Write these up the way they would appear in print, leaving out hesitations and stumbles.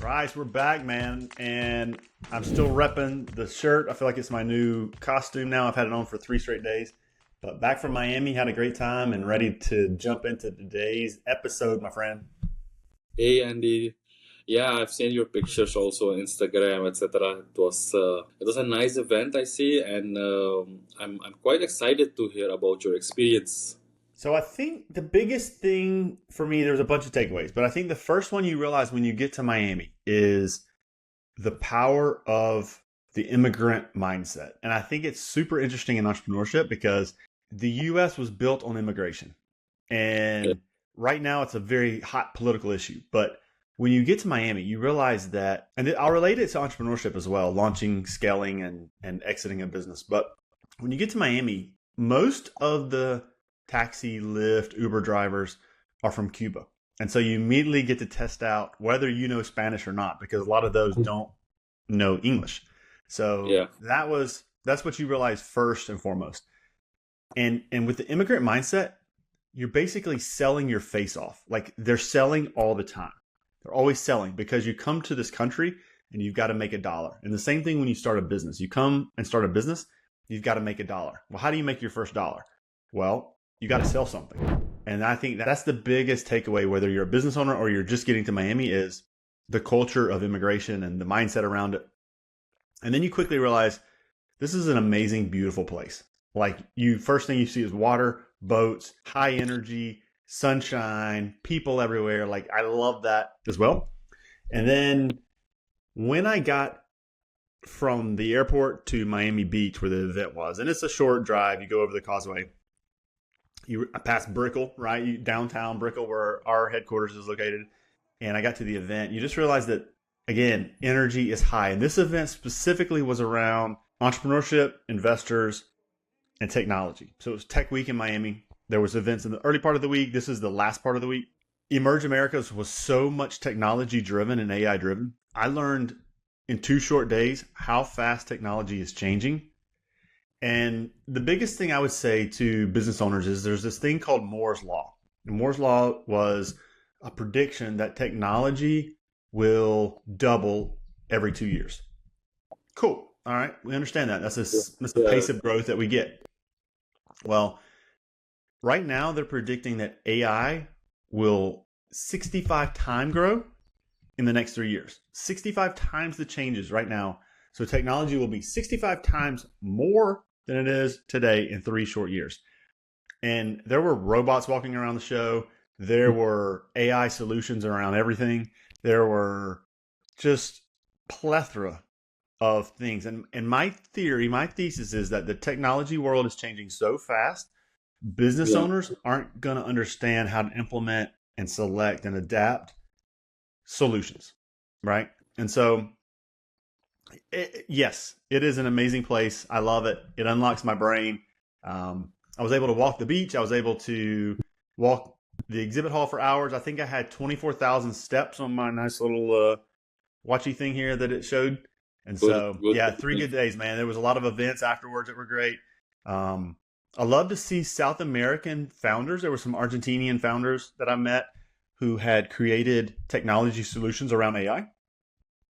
right, we're back, man, and I'm still repping the shirt. I feel like it's my new costume now. I've had it on for 3 straight days. But back from Miami, had a great time and ready to jump into today's episode, my friend. Hey Andy, yeah, I've seen your pictures also on Instagram, etc. It was a nice event I see, and I'm quite excited to hear about your experience. So I think the biggest thing for me, there's a bunch of takeaways, but I think the first one you realize when you get to Miami is the power of the immigrant mindset. And I think it's super interesting in entrepreneurship because the US was built on immigration. Yeah, And right now it's a very hot political issue. But when you get to Miami, you realize that, and I'll relate it to entrepreneurship as well, launching, scaling, and exiting a business. But when you get to Miami, most of the taxi, Lyft, Uber drivers are from Cuba. And so you immediately get to test out whether you know Spanish or not, because a lot of those don't know English. So yeah, that's what you realize first and foremost. And with the immigrant mindset, you're basically selling your face off. Like they're selling all the time. They're always selling because you come to this country and you've got to make a dollar. And the same thing when you start a business. You come and start a business, you've got to make a dollar. Well, how do you make your first dollar? Well, you got to sell something. And I think that's the biggest takeaway, whether you're a business owner or you're just getting to Miami, is the culture of immigration and the mindset around it. And then you quickly realize this is an amazing, beautiful place. Like first thing you see is water, boats, high energy, sunshine, people everywhere. Like I love that as well. And then when I got from the airport to Miami Beach where the event was, and it's a short drive, you go over the causeway, you pass Brickell, right? Downtown Brickell where our headquarters is located. And I got to the event. You just realize that, again, energy is high. And this event specifically was around entrepreneurship, investors, and technology. So it was Tech Week in Miami. There was events in the early part of the week. This is the last part of the week. Emerge Americas was so much technology driven and AI driven. I learned in 2 short days how fast technology is changing. And the biggest thing I would say to business owners is there's this thing called Moore's Law. And Moore's Law was a prediction that technology will double every 2 years. Cool. All right. We understand that. That's the yeah, pace of growth that we get. Well, right now they're predicting that AI will 65 times grow in the next 3 years. 65 times the changes right now. So technology will be 65 times more than it is today in 3 short years. And there were robots walking around the show. There were AI solutions around everything. There were just plethora of things. And my thesis is that the technology world is changing so fast, business yeah. owners aren't going to understand how to implement and select and adapt solutions, right? And so, yes, it is an amazing place. I love it. It unlocks my brain. I was able to walk the beach. I was able to walk the exhibit hall for hours. I think I had 24,000 steps on my nice little watchy thing here that it showed. And Good, so, good. yeah, 3 good days, man. There was a lot of events afterwards that were great. I love to see South American founders. There were some Argentinian founders that I met who had created technology solutions around AI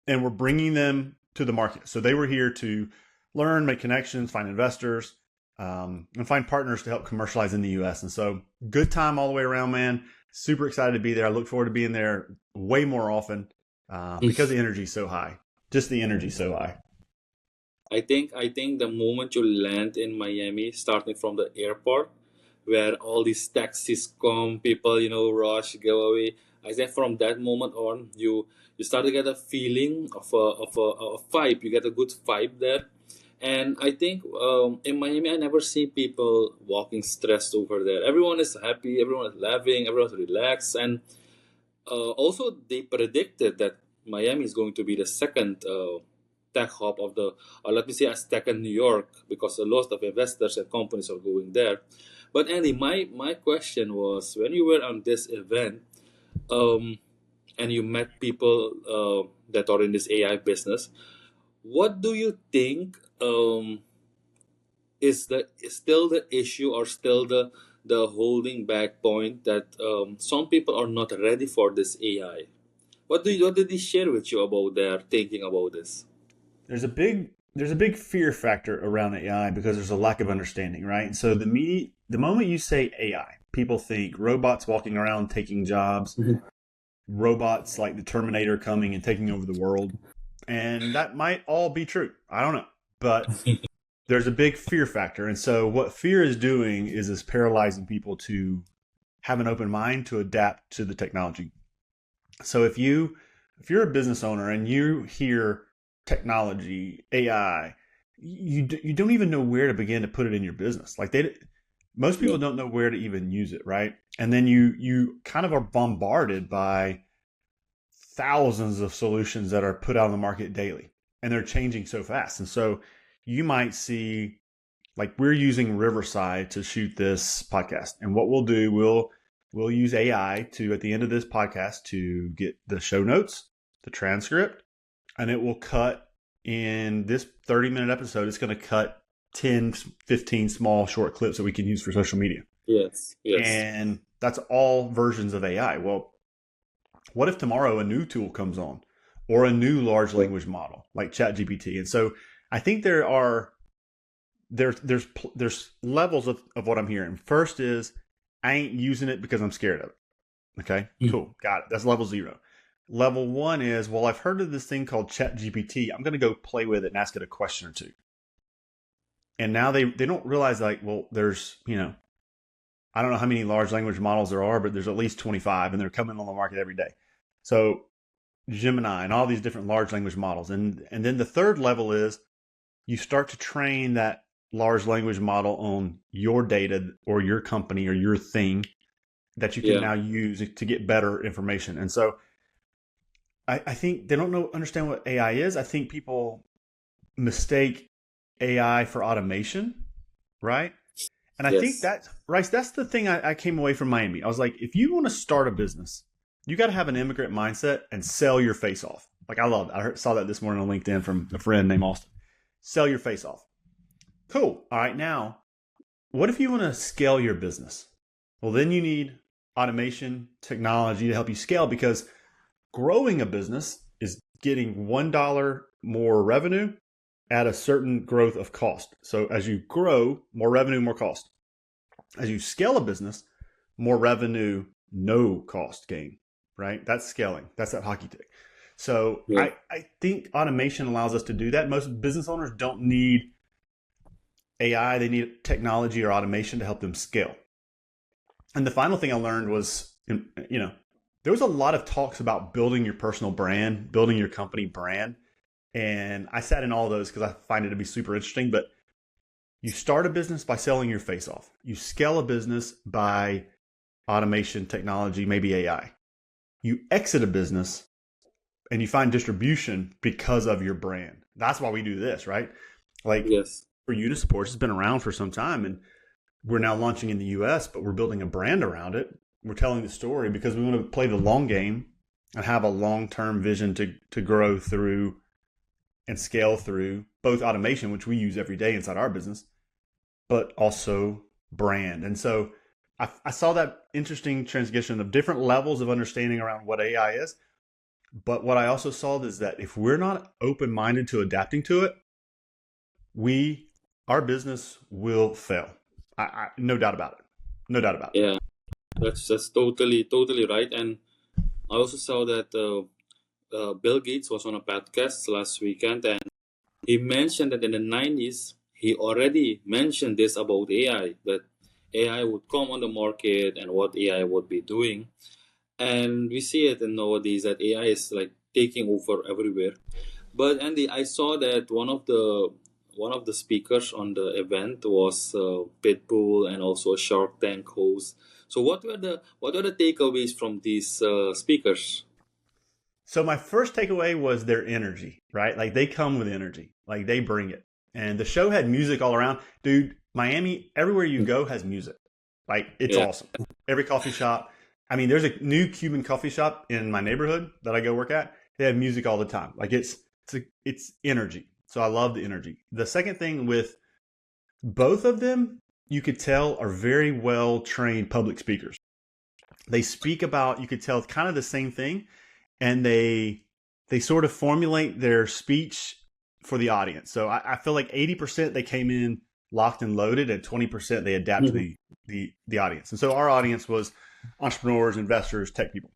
and were bringing them to the market. So they were here to learn, make connections, find investors, and find partners to help commercialize in the US. And so good time all the way around, man. Super excited to be there. I look forward to being there way more often because the energy is so high. Just the energy so high. I think the moment you land in Miami, starting from the airport, where all these taxis come, people rush, go away. I think from that moment on, you start to get a feeling of a vibe. You get a good vibe there, and I think in Miami, I never see people walking stressed over there. Everyone is happy, everyone is laughing, everyone's relaxed, and also, they predicted that Miami is going to be the second tech hub of the, or let me say, a second New York, because a lot of investors and companies are going there. But Andy, my question was, when you were on this event, um, and you met people that are in this AI business, what do you think is still the issue, or still the holding back point, that some people are not ready for this AI? What did they share with you about their thinking about this? There's a big fear factor around AI because there's a lack of understanding, right? And so the moment you say AI, people think robots walking around taking jobs, Mhm. robots like the Terminator coming and taking over the world. And that might all be true. I don't know. But there's a big fear factor. And so what fear is doing is paralyzing people to have an open mind to adapt to the technology. So if you're a business owner and you hear technology, AI, you don't even know where to begin to put it in your business. Most Yeah, people don't know where to even use it, right? And then you kind of are bombarded by thousands of solutions that are put out on the market daily, and they're changing so fast. And so you might see, like, we're using Riverside to shoot this podcast, and what we'll do, we'll use AI to, at the end of this podcast, to get the show notes, the transcript, and it will cut in this 30-minute episode. It's going to cut 10, 15 small short clips that we can use for social media. yes, yes, And that's all versions of AI. Well, what if tomorrow a new tool comes on, or a new large yeah, language model like ChatGPT? And so I think there's levels of what I'm hearing. First is, I ain't using it because I'm scared of it. Okay, Mm. cool, got it. That's level 0. Level 1 is, well, I've heard of this thing called ChatGPT. I'm going to go play with it and ask it a question or two. And now they don't realize, like, well, there's, I don't know how many large language models there are, but there's at least 25, and they're coming on the market every day. So Gemini and all these different large language models. And then the third level is, you start to train that large language model on your data or your company or your thing that you can yeah, now use to get better information. And so I think they don't understand what AI is. I think people mistake AI for automation, right? And I think yes, that, Rice, that's the thing I came away from Miami. I was like, if you want to start a business, you got to have an immigrant mindset and sell your face off. Like, I love it. Saw that this morning on LinkedIn from a friend named Austin. Sell your face off. Cool. All right. Now, what if you want to scale your business? Well, then you need automation, technology to help you scale, because growing a business is getting $1 more revenue at a certain growth of cost. So as you grow, more revenue, more cost. As you scale a business, more revenue, no cost gain, right? That's scaling. That's that hockey stick. So yeah, I think automation allows us to do that. Most business owners don't need AI, they need technology or automation to help them scale. And the final thing I learned was, there was a lot of talks about building your personal brand, building your company brand. And I sat in all of those because I find it to be super interesting. But you start a business by selling your face off. You scale a business by automation, technology, maybe AI. You exit a business and you find distribution because of your brand. That's why we do this, right? Like, yes, for Unisports, it's been around for some time, and we're now launching in the US, but we're building a brand around it. We're telling the story because we want to play the long game and have a long-term vision to grow through and scale through both automation, which we use every day inside our business, but also brand. And so I saw that interesting transition of different levels of understanding around what AI is. But what I also saw is that if we're not open-minded to adapting to it, our business will fail. No doubt about it. No doubt about it. yeah. That's totally right. And I also saw that Bill Gates was on a podcast last weekend, and he mentioned that in the 90s he already mentioned this about AI, that AI would come on the market and what AI would be doing. And we see it in nowadays that AI is like taking over everywhere. But Andy, I saw that one of the speakers on the event was Pitbull and also a Shark Tank host. So what were the takeaways from these speakers? So my first takeaway was their energy, right? Like, they come with energy. Like, they bring it. And the show had music all around. Dude, Miami, everywhere you go has music. Like, it's Yeah, awesome. Every coffee shop. I mean, there's a new Cuban coffee shop in my neighborhood that I go work at. They have music all the time. Like, it's energy. So I love the energy. The second thing with both of them, you could tell, are very well trained public speakers. They speak about, you could tell, kind of the same thing. and they sort of formulate their speech for the audience. So I feel like 80% they came in locked and loaded, and 20% they adapt to Mhm. the audience. And so our audience was entrepreneurs, investors, tech people.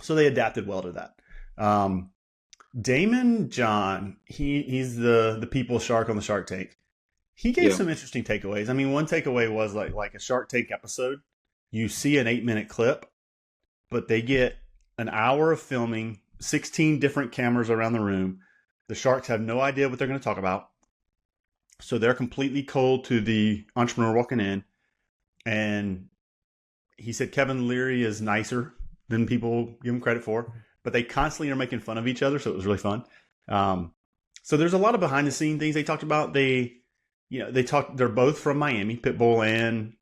So they adapted well to that. Damon John, he's the people shark on the Shark Tank. He gave Yeah. some interesting takeaways. I mean, one takeaway was like a Shark Tank episode. You see an 8-minute clip, but they get an hour of filming, 16 different cameras around the room. The sharks have no idea what they're going to talk about. So they're completely cold to the entrepreneur walking in. And he said Kevin Leary is nicer than people give him credit for, but they constantly are making fun of each other. So it was really fun. So there's a lot of behind the scene things they talked about. They're both from Miami. Pitbull and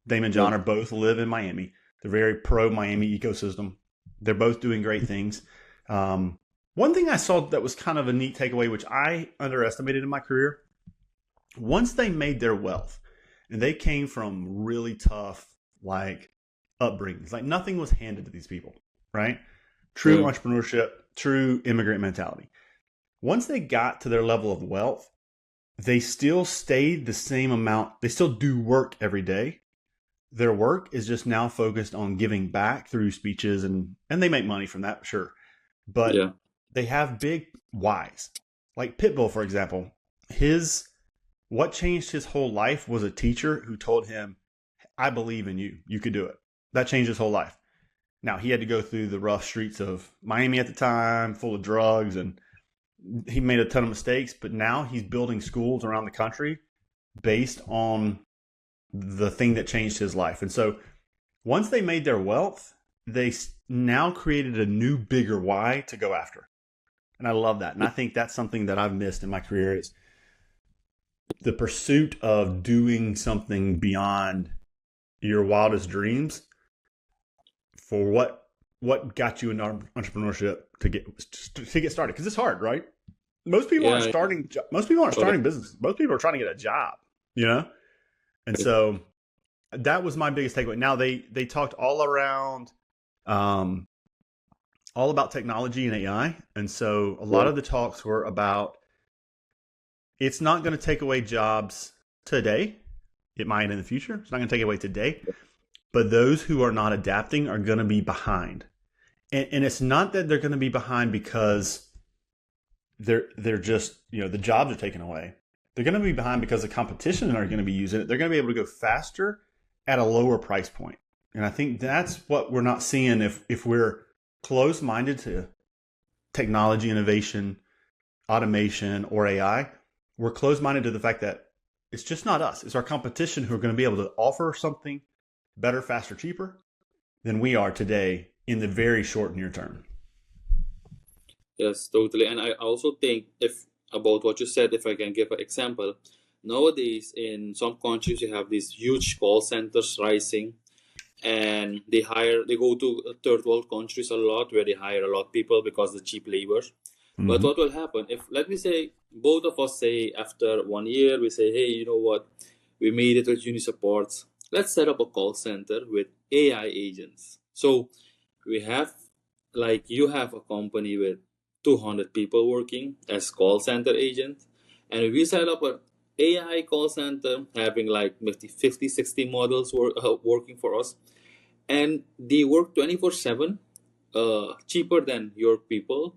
Damon Yeah. John are both live in Miami. They're very pro Miami ecosystem. They're both doing great things. One thing I saw that was kind of a neat takeaway, which I underestimated in my career, once they made their wealth, and they came from really tough, like, upbringings, like nothing was handed to these people, right? True Yeah. entrepreneurship, true immigrant mentality. Once they got to their level of wealth, they still stayed the same amount. They still do work every day. Their work is just now focused on giving back through speeches, and they make money from that, sure. But Yeah. they have big whys. Like Pitbull, for example, his what changed his whole life was a teacher who told him, I believe in you. You could do it. That changed his whole life. Now, he had to go through the rough streets of Miami at the time, full of drugs, and he made a ton of mistakes, but now he's building schools around the country based on the thing that changed his life. And so once they made their wealth, they now created a new, bigger why to go after. And I love that. And I think that's something that I've missed in my career is the pursuit of doing something beyond your wildest dreams for what got you into entrepreneurship to get started, because it's hard, right? Most people aren't Yeah. starting. Most people aren't Correct. starting businesses. Most people are trying to get a job, you know. And so that was my biggest takeaway. Now they talked um, all about technology and AI, and so a lot Yeah. of the talks were about it's not going to take away jobs today. It might in the future. It's not going to take away today, but those who are not adapting are going to be behind. And it's not that they're going to be behind because they're just, the jobs are taken away. They're going to be behind because the competition are going to be using it. They're going to be able to go faster at a lower price point. And I think that's what we're not seeing if we're closed-minded to technology innovation, automation, or AI. We're closed-minded to the fact that it's just not us. It's our competition who are going to be able to offer something better, faster, cheaper than we are today in the very short near term. Yes, totally. And I also think if about what you said, if I can give an example, nowadays in some countries you have these huge call centers rising, and they go to third world countries a lot where they hire a lot of people because the cheap labor. But Mm-hmm. what will happen if, let me say, both of us say after 1 year, we say, hey, you know what? We made it with Unisupports. Let's set up a call center with AI agents. So we have, like, you have a company with 200 people working as call center agents. And we set up an AI call center having like maybe 50, 60 models working for us. And they work 24/7, cheaper than your people.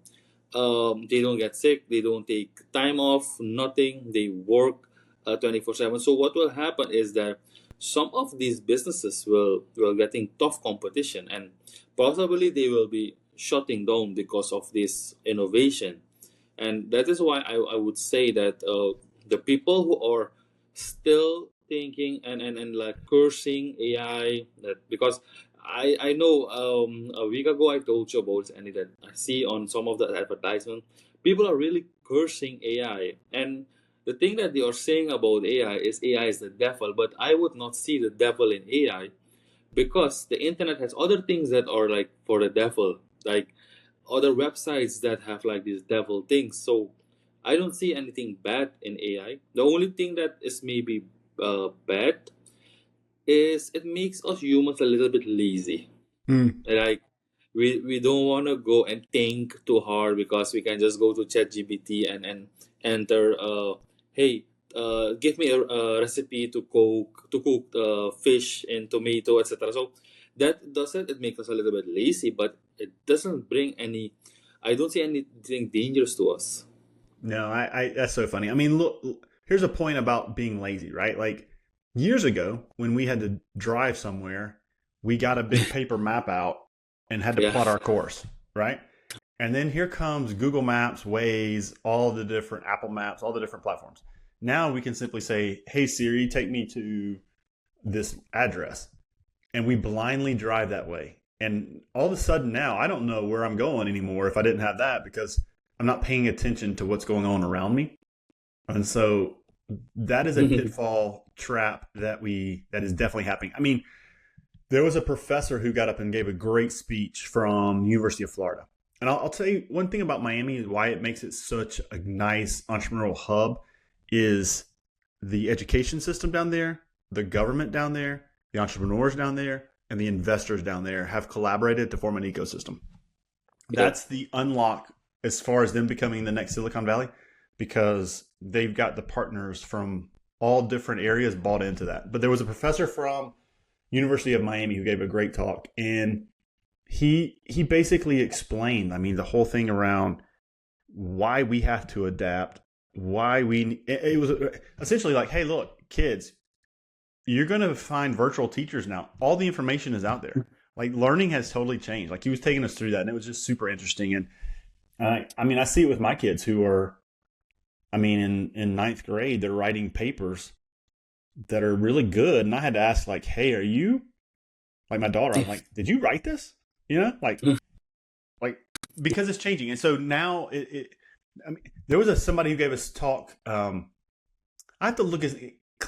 They don't get sick, they don't take time off, nothing. They work 24/7. So what will happen is that some of these businesses will getting tough competition, and possibly they will be shutting down because of this innovation. And that is why I would say that the people who are still thinking and like cursing AI, that because I know a week ago I told you about Andy that I see on some of the advertisement, people are really cursing AI. And the thing that they are saying about AI is the devil, but I would not see the devil in AI, because the internet has other things that are like for the devil, like other websites that have like these devil things. So I don't see anything bad in AI. The only thing that is maybe bad is it makes us humans a little bit lazy. Mm. Like we don't want to go and think too hard because we can just go to ChatGPT and enter hey, give me a recipe to cook fish and tomato, etc. So that doesn't, it makes us a little bit lazy, but it doesn't bring any, I don't see anything dangerous to us. No, I that's so funny. I mean, look, here's a point about being lazy, right? Like years ago, when we had to drive somewhere, we got a big paper map out and had to Yeah. plot our course, right? And then here comes Google Maps, Waze, all the different Apple Maps, all the different platforms. Now we can simply say, "Hey Siri, take me to this address," and we blindly drive that way. And all of a sudden now, I don't know where I'm going anymore if I didn't have that because I'm not paying attention to what's going on around me. And so that is a pitfall trap that is definitely happening. I mean, there was a professor who got up and gave a great speech from University of Florida. And I'll tell you one thing about Miami is why it makes it such a nice entrepreneurial hub is the education system down there, the government down there, the entrepreneurs down there, and the investors down there have collaborated to form an ecosystem. Yeah. That's the unlock as far as them becoming the next Silicon Valley because they've got the partners from all different areas bought into that. But there was a professor from University of Miami who gave a great talk, and he basically explained, I mean, the whole thing around why we have to adapt, why it was essentially like, hey, look, kids, you're going to find virtual teachers now. All the information is out there. Like learning has totally changed. Like he was taking us through that, and it was just super interesting. And I mean, I see it with my kids who are, I mean, in ninth grade, they're writing papers that are really good. And I had to ask, like, hey, are you, like my daughter, I'm like, did you write this? You know, like because it's changing. And so now I mean, there was somebody who gave us a talk. I have to look at,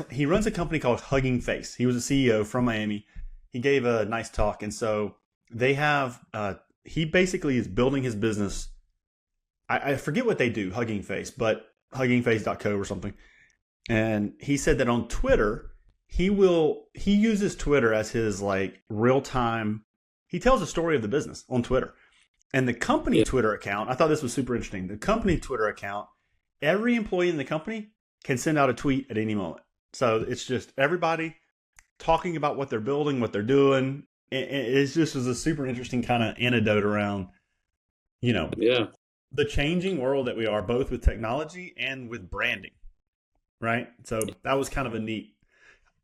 he runs a company called Hugging Face. He was a CEO from Miami. He gave a nice talk. And so they have, he basically is building his business. I forget what they do, Hugging Face, but huggingface.co or something. And he said that on Twitter, he uses Twitter as his like real time. He tells a story of the business on Twitter. And the company Twitter account, I thought this was super interesting. The company Twitter account, every employee in the company can send out a tweet at any moment. So it's just everybody talking about what they're building, what they're doing. It's just was a super interesting kind of anecdote around, you know, Yeah. the changing world that we are, both with technology and with branding, right? So that was kind of a neat,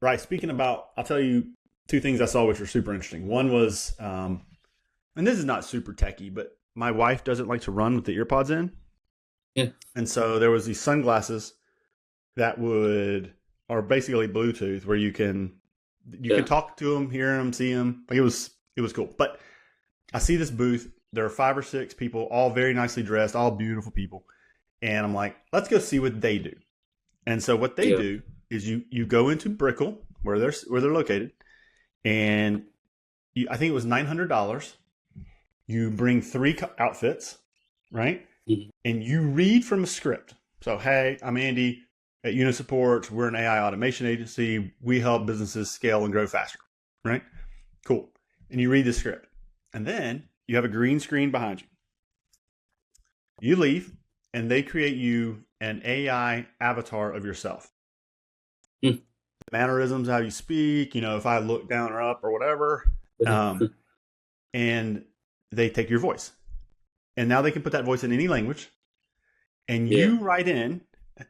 right? Speaking about, I'll tell you two things I saw which were super interesting. One was, and this is not super techie, but my wife doesn't like to run with the earpods in. Yeah. And so there was these sunglasses that are basically Bluetooth where you can talk to them, hear them, see them. Like it was cool. But I see this booth. There are 5 or 6 people, all very nicely dressed, all beautiful people. And I'm like, let's go see what they do. And so what they do is you go into Brickell where they're located, and I think it was $900. You bring 3 outfits, right? Mhm. And you read from a script. So, hey, I'm Andy at Unisupport. We're an AI automation agency. We help businesses scale and grow faster, right? Cool. And you read the script. And then you have a green screen behind you. You leave, and they create you an AI avatar of yourself. Mm. Mannerisms, how you speak, if I look down or up or whatever. And they take your voice. And now they can put that voice in any language. And you write in,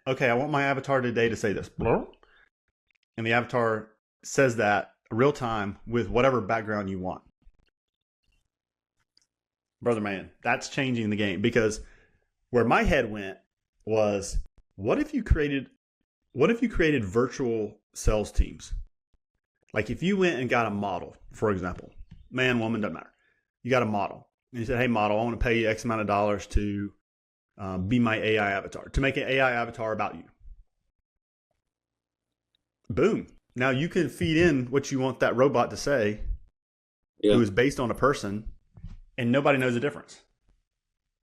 okay, I want my avatar today to say this. And the avatar says that real time with whatever background you want. Brother man, that's changing the game, because where my head went was, what if you created virtual sales teams? Like if you went and got a model, for example, man, woman, doesn't matter. You got a model. And you said, hey, model, I want to pay you X amount of dollars to be my AI avatar, to make an AI avatar about you. Boom. Now you can feed in what you want that robot to say, who is based on a person, and nobody knows the difference.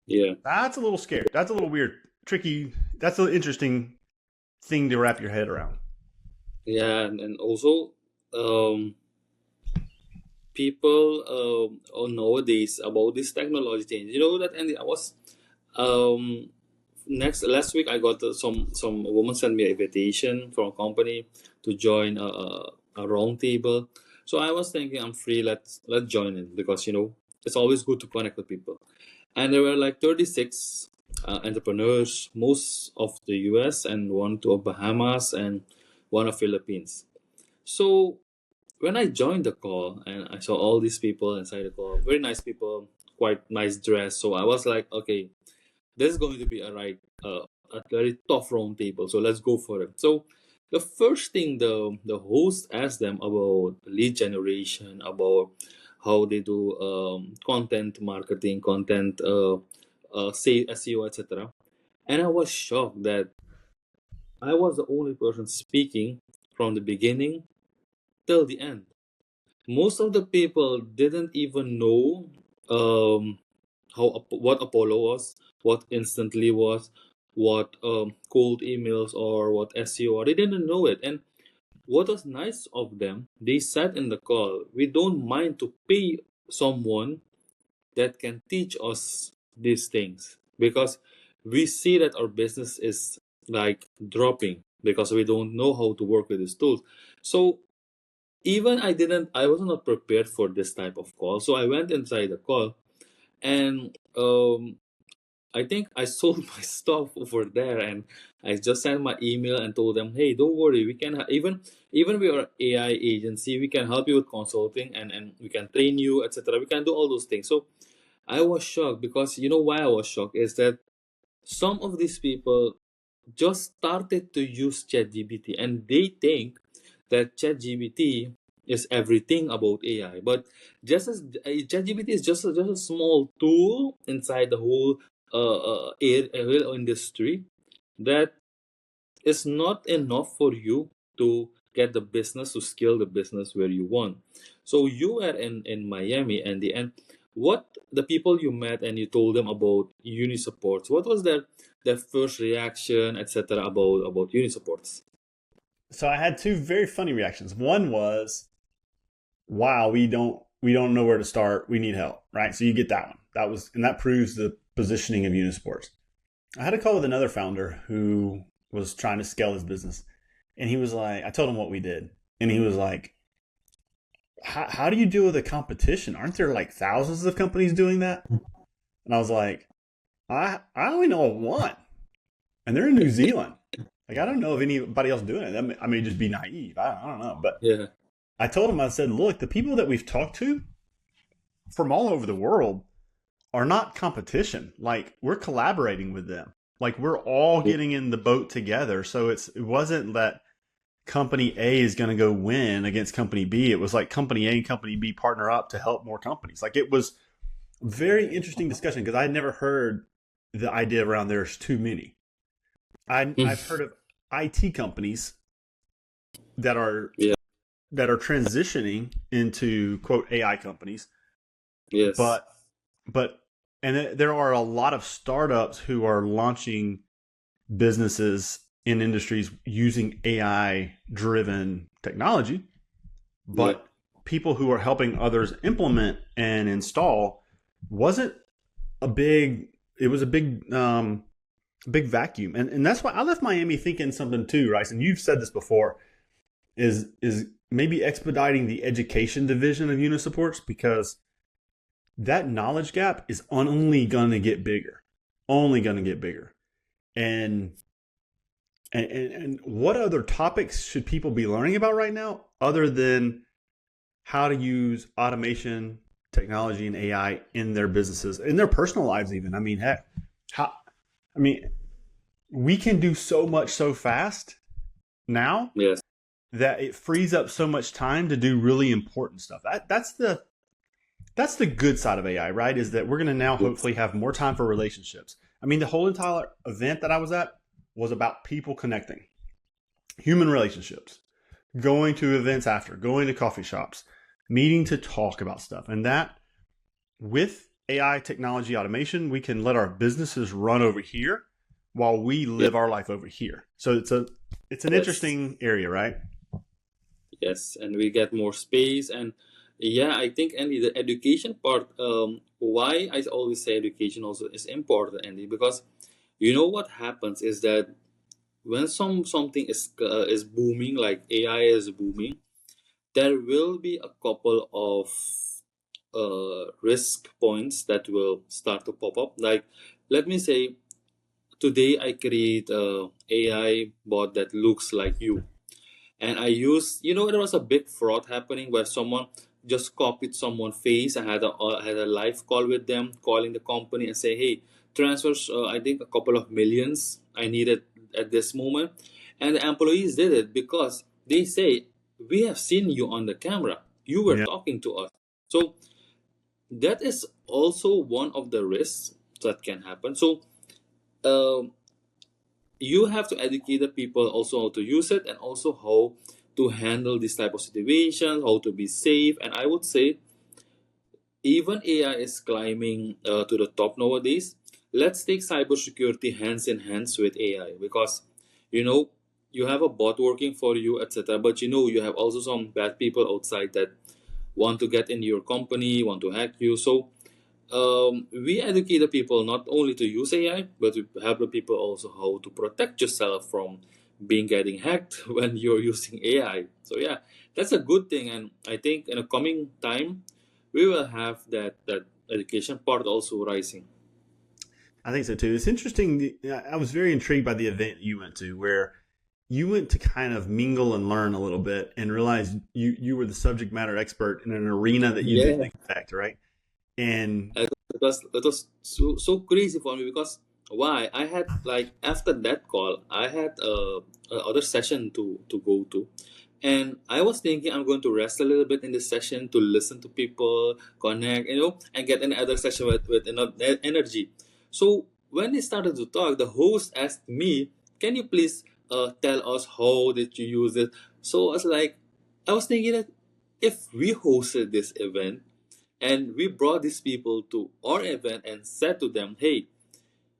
Yeah. That's a little scary. That's a little weird, tricky. That's an interesting thing to wrap your head around. Yeah, and also people nowadays about this technology change. You know that, and I was um, next last week I got some woman sent me an invitation from a company to join a round table. So I was thinking I'm free. Let's join in because it's always good to connect with people. And there were like 36 entrepreneurs, most of the U.S. and one to Bahamas and one of Philippines. So when I joined the call and I saw all these people inside the call, very nice people, quite nice dress. So I was like, okay, this is going to be a very tough round table. So let's go for it. So the first thing the host asked them about lead generation, about how they do content marketing, content say SEO, etc. And I was shocked that I was the only person speaking from the beginning till the end. Most of the people didn't even know um, what Apollo was, what Instantly was, what cold emails or what SEO are. They didn't know it. And what was nice of them, they said in the call, we don't mind to pay someone that can teach us these things because we see that our business is like dropping because we don't know how to work with these tools. So even I was not prepared for this type of call. So I went inside the call and I think I sold my stuff over there, and I just sent my email and told them, "Hey, don't worry, we can even we are AI agency, we can help you with consulting and we can train you, etc. We can do all those things." So I was shocked because you know why I was shocked is that some of these people just started to use ChatGPT and they think that ChatGPT is everything about AI. But just as ChatGPT is just a small tool inside the whole whole industry that is not enough for you to get the business to scale the business where you want. So you were in Miami and what the people you met and you told them about Unisupports, what was their first reaction, etc. about Unisupports? So I had two very funny reactions. One was, "Wow, we don't know where to start. We need help." Right. So you get that one. That proves the positioning of Unisports. I had a call with another founder who was trying to scale his business, and he was like, I told him what we did, and he was like, how do you deal with the competition? Aren't there like thousands of companies doing that? And I was like, I only know of one, and they're in New Zealand. Like, I don't know of anybody else doing it. I may just be naive. I don't know. But Yeah. I told him, I said, look, the people that we've talked to from all over the world are not competition. Like, we're collaborating with them. Like, we're all getting in the boat together. So it wasn't that company A is going to go win against company B. It was like company A and company B partner up to help more companies. Like, it was very interesting discussion because I had never heard the idea around there's too many. I've heard of IT companies that are Yeah. transitioning into quote AI companies, Yes. but there are a lot of startups who are launching businesses in industries using AI driven technology, but people who are helping others implement and install wasn't a big. It was a big vacuum, and that's why I left Miami thinking something too, Rice. And you've said this before, is maybe expediting the education division of Unisupports because that knowledge gap is only going to get bigger, and what other topics should people be learning about right now other than how to use automation, technology, and AI in their businesses, in their personal lives even? I mean, heck, we can do so much so fast now Yes. that it frees up so much time to do really important stuff. That's the good side of AI, right? Is that we're going to now hopefully have more time for relationships. I mean, the whole entire event that I was at was about people connecting, human relationships, going to events after, going to coffee shops, meeting to talk about stuff. And that with AI technology automation, we can let our businesses run over here while we live our life over here. So it's an interesting area, right? Yes, and we get more space. And Yeah, I think, Andy, the education part, why I always say education also is important, Andy, because you know what happens is that when something is booming, like AI is booming, there will be a couple of risk points that will start to pop up. Like, let me say, today I create a AI bot that looks like you, and I used, there was a big fraud happening where someone just copied someone's face. I had a live call with them, calling the company and say, hey, transfers, I think a couple of millions I needed at this moment, and the employees did it because they say, we have seen you on the camera, you were Yeah. talking to us. So that is also one of the risks that can happen. So um, you have to educate the people also how to use it, and also how to handle this type of situation, how to be safe. And I would say even AI is climbing to the top nowadays. Let's take cybersecurity hands in hands with AI, because you know you have a bot working for you, etc. But you have also some bad people outside that want to get in your company, want to hack you. So we educate the people not only to use AI, but we help the people also how to protect yourself from being getting hacked when you're using AI. So yeah, that's a good thing, and I think in a coming time, we will have that education part also rising. I think so too. It's interesting. I was very intrigued by the event you went to, where you went to kind of mingle and learn a little bit, and realize you were the subject matter expert in an arena that you didn't Yeah, expect, right? And it was so crazy for me because why I had like after that call I had a other session to go to, and I was thinking I'm going to rest a little bit in this session to listen to people, connect, and get another session with enough energy. So when they started to talk, the host asked me, "Can you please tell us how did you use it?" So I was thinking that if we hosted this event and we brought these people to our event and said to them, hey,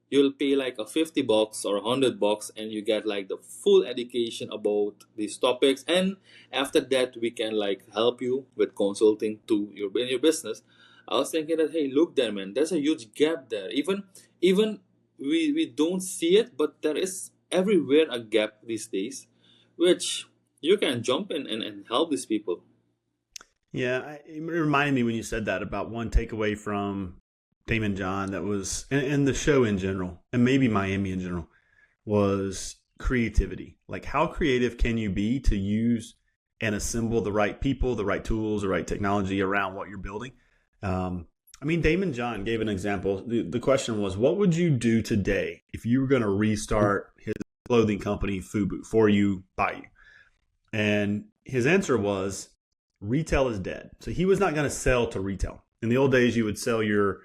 you'll pay like a $50 or $100 and you get like the full education about these topics. And after that, we can like help you with consulting to in your business. I was thinking that, hey, look there, man, there's a huge gap there. Even we don't see it, but there is everywhere a gap these days, which you can jump in and help these people. yeah, it reminded me when you said that about one takeaway from Damon John that was, and the show in general, and maybe Miami in general, was creativity. Like, how creative can you be to use and assemble the right people, the right tools, the right technology around what you're building? I mean, Damon John gave an example. The question was, what would you do today if you were going to restart his clothing company, FUBU, for you, by you? And his answer was, retail is dead. So he was not going to sell to retail. In the old days, you would sell your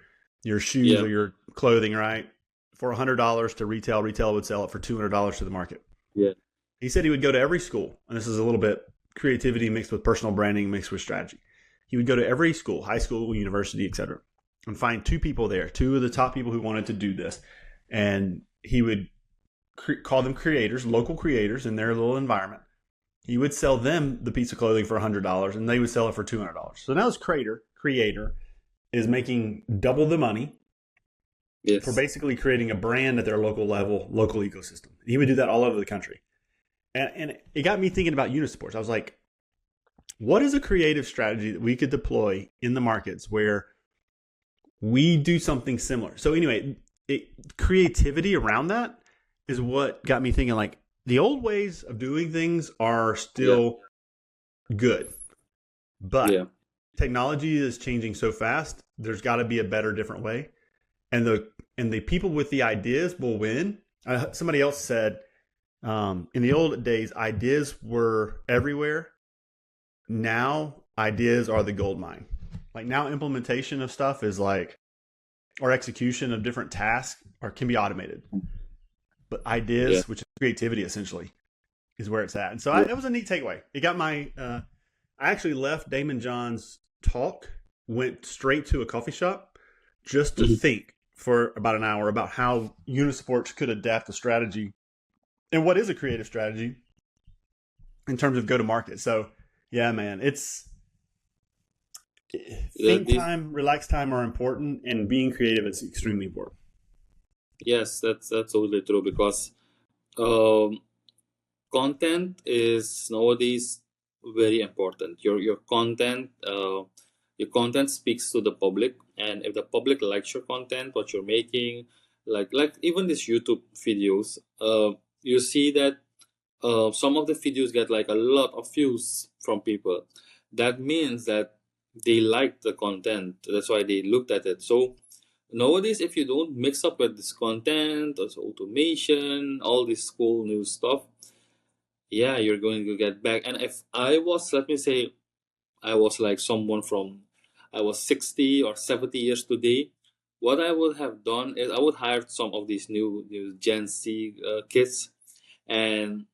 shoes Yeah, or your clothing, right, for $100 to retail. Retail would sell it for $200 to the market. yeah, He said he would go to every school, and this is a little bit creativity mixed with personal branding mixed with strategy. He would go to every school, high school, university, etc., and find two people there, two of the top people who wanted to do this, and he would call them creators, local creators in their little environment. He would sell them the piece of clothing for $100, and they would sell it for $200. So now this creator is making double the money for yes. basically creating a brand at their local level, local ecosystem. He would do that all over the country. And it got me thinking about Unisports. I was like, what is a creative strategy that we could deploy in the markets where we do something similar? So anyway, creativity around that is what got me thinking, like, the old ways of doing things are Yeah, still good, yeah, but technology is changing so fast. There's got to be a better, different way, and the people with the ideas will win. Somebody else said, in the old days, ideas were everywhere. Now, ideas are the gold mine. Like, now, implementation of stuff is like, or execution of different tasks, or can be automated. But yeah, ideas, which is creativity, essentially, is where it's at. And so yeah. that was a neat takeaway. It got my. I actually left Damon John's talk, went straight to a coffee shop just to think for about an hour about how Unisports could adapt a strategy and what is a creative strategy in terms of go to market. So yeah, man, Think These, time, relax time are important, and being creative is extremely important. yes, that's totally true because um, content is nowadays very important. Your content speaks to the public, and if the public likes your content, what you're making, like even these YouTube videos, you see that some of the videos get like a lot of views from people. That means that they like the content. That's why they looked at it. So nowadays, if you don't mix up with this content, also automation, all this cool new stuff, yeah, you're going to get back. And if I was, let me say, I was like someone from, I was 60 or 70 years today, what I would have done is I would hire some of these new Gen Z kids and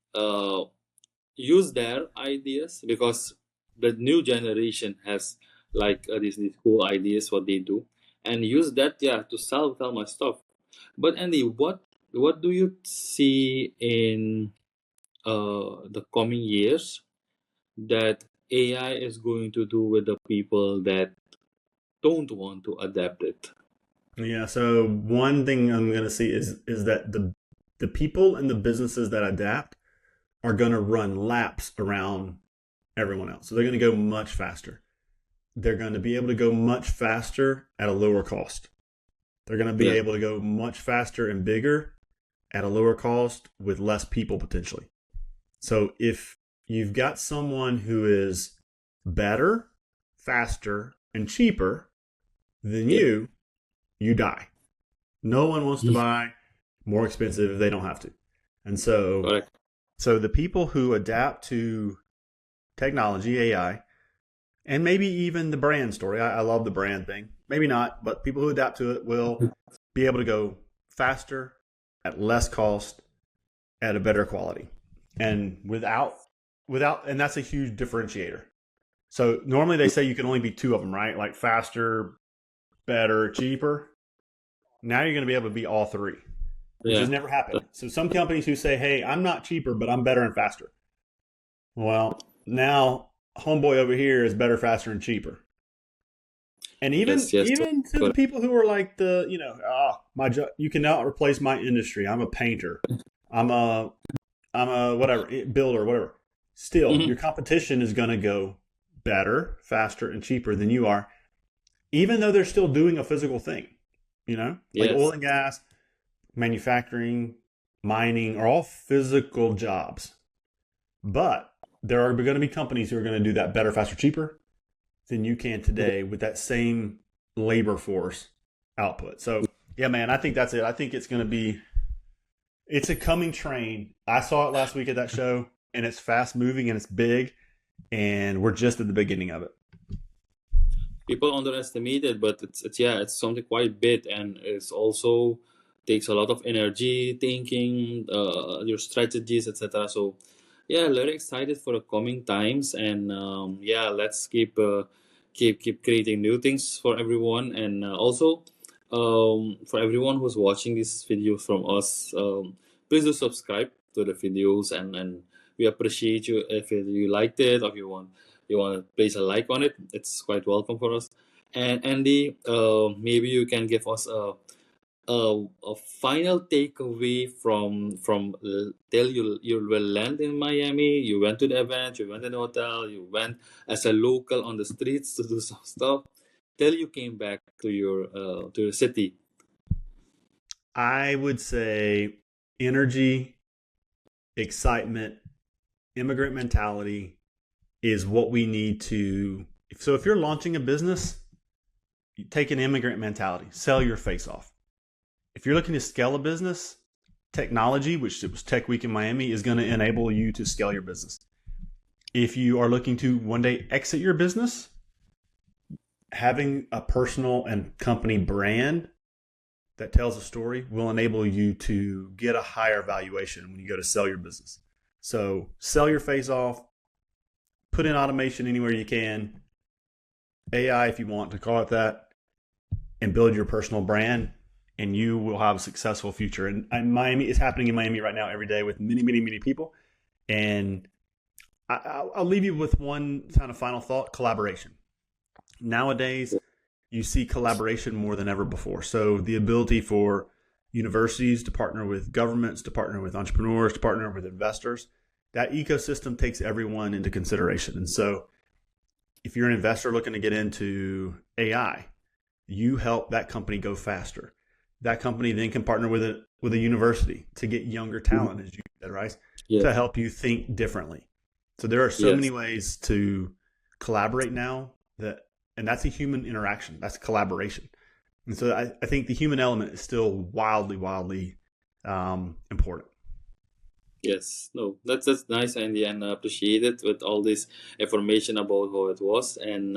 use their ideas because the new generation has like these cool ideas what they do and use that, yeah, to sell my stuff. But Andy, what do you see in the coming years that AI is going to do with the people that don't want to adapt it? Yeah. So one thing I'm going to see is that the people and the businesses that adapt are going to run laps around everyone else. So they're going to go much faster. They're going to be able to go much faster at a lower cost. They're going to be Yeah. able to go much faster and bigger at a lower cost with less people potentially. So if you've got someone who is better, faster, and cheaper than Yeah. you die. No one wants to buy more expensive if they don't have to. And Correct. so the people who adapt to technology, AI, and maybe even the brand story. I love the brand thing. Maybe not, but people who adapt to it will be able to go faster at less cost at a better quality. And and that's a huge differentiator. So normally they say you can only be two of them, right? Like faster, better, cheaper. Now you're going to be able to be all three, which Yeah. has never happened. So some companies who say, "Hey, I'm not cheaper, but I'm better and faster." Well, now homeboy over here is better, faster, and cheaper. And even Yes. even to the Correct. people who are like my job, you cannot replace my industry. I'm a painter. I'm a whatever builder, whatever. Still, Mhm. your competition is going to go better, faster, and cheaper than you are, even though they're still doing a physical thing. Like oil Yes. and gas, manufacturing, mining are all physical jobs. But there are going to be companies who are going to do that better, faster, cheaper than you can today with that same labor force output. So, yeah, man, I think that's it. I think it's a coming train. I saw it last week at that show, and it's fast moving and it's big, and we're just at the beginning of it. People underestimate it, but it's something quite big, and it's also takes a lot of energy, thinking, your strategies, etc. So, yeah, very excited for the coming times, and yeah, let's keep creating new things for everyone, and also for everyone who's watching this video from us, please do subscribe to the videos, and we appreciate you if you liked it or if you want to place a like on it. It's quite welcome for us. And Andy, maybe you can give us a final takeaway from till you will land in Miami. You went to the event, you went in the hotel, you went as a local on the streets to do some stuff. Till you came back to your city. I would say energy, excitement, immigrant mentality is what we need to. So if you're launching a business, you take an immigrant mentality, sell your face off. If you're looking to scale a business, technology, which it was Tech Week in Miami, is going to enable you to scale your business. If you are looking to one day exit your business, having a personal and company brand that tells a story will enable you to get a higher valuation when you go to sell your business. So sell your face off, put in automation anywhere you can, AI if you want to call it that, and build your personal brand, and you will have a successful future. And Miami is happening in Miami right now every day with many, many, many people. And I'll leave you with one kind of final thought: collaboration. Nowadays, you see collaboration more than ever before. So the ability for universities to partner with governments, to partner with entrepreneurs, to partner with investors, that ecosystem takes everyone into consideration. And so if you're an investor looking to get into AI, you help that company go faster. That company then can partner with a university to get younger talent, as you said, right? Yes. To help you think differently. So there are so many ways to collaborate now and that's a human interaction. That's collaboration. And so I think the human element is still wildly, wildly important. Yes, no, that's nice, Andy, and I appreciate it with all this information about how it was. And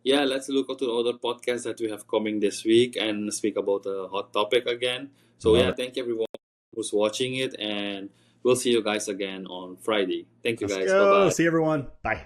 yeah, let's look to the other podcasts that we have coming this week and speak about a hot topic again. So Love yeah, it. thank you everyone who's watching it, and we'll see you guys again on Friday. Thank you Let's guys. Bye go. bye. See everyone. Bye.